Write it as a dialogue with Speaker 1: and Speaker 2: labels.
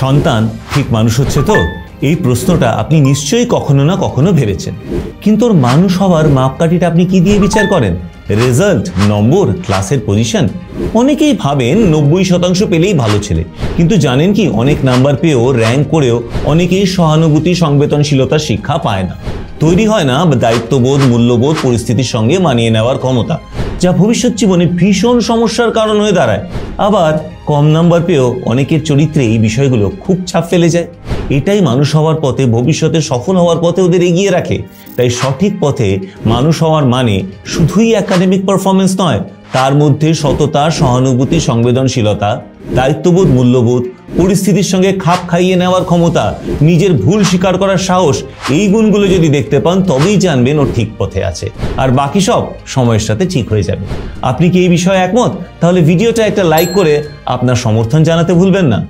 Speaker 1: সন্তান ঠিক মানুষ হচ্ছে তো, এই প্রশ্নটা আপনি নিশ্চয়ই কখনো না কখনো ভেবেছেন। কিন্তু ওর মানুষ হওয়ার মাপকাঠিটা আপনি কি দিয়ে বিচার করেন? রেজাল্ট, নম্বর, ক্লাসের পজিশন? অনেকেই ভাবেন 90% পেলেই ভালো ছেলে, কিন্তু জানেন কি অনেক নাম্বার পেয়েও, র্যাঙ্ক করেও অনেকেই সহানুভূতি, সংবেদনশীলতার শিক্ষা পায় না। তৈরি হয় না দায়িত্ববোধ, মূল্যবোধ, পরিস্থিতির সঙ্গে মানিয়ে নেওয়ার ক্ষমতা, যা ভবিষ্যৎ জীবনে ভীষণ সমস্যার কারণ হয়ে দাঁড়ায়। আবার কম নাম্বার পেয়েও অনেকের চরিত্রে এই বিষয়গুলো খুব ছাপ ফেলে যায়। এটাই মানুষ হওয়ার পথে, ভবিষ্যতে সফল হওয়ার পথে ওদের এগিয়ে রাখে। তাই সঠিক পথে মানুষ হওয়ার মানে শুধুই একাডেমিক পারফরমেন্স নয়, তার মধ্যে সততা, সহানুভূতি, সংবেদনশীলতা, দায়িত্ববোধ, মূল্যবোধ, পরিস্থিতির সঙ্গে খাপ খাইয়ে নেওয়ার ক্ষমতা, নিজের ভুল স্বীকার করার সাহস, এই গুণগুলো যদি দেখতে পান তবেই জানবেন ও ঠিক পথে আছে। আর বাকি সব সময়ের সাথে ঠিক হয়ে যাবে। আপনি কি এই বিষয়ে একমত? তাহলে ভিডিওটা একটা লাইক করে আপনার সমর্থন জানাতে ভুলবেন না।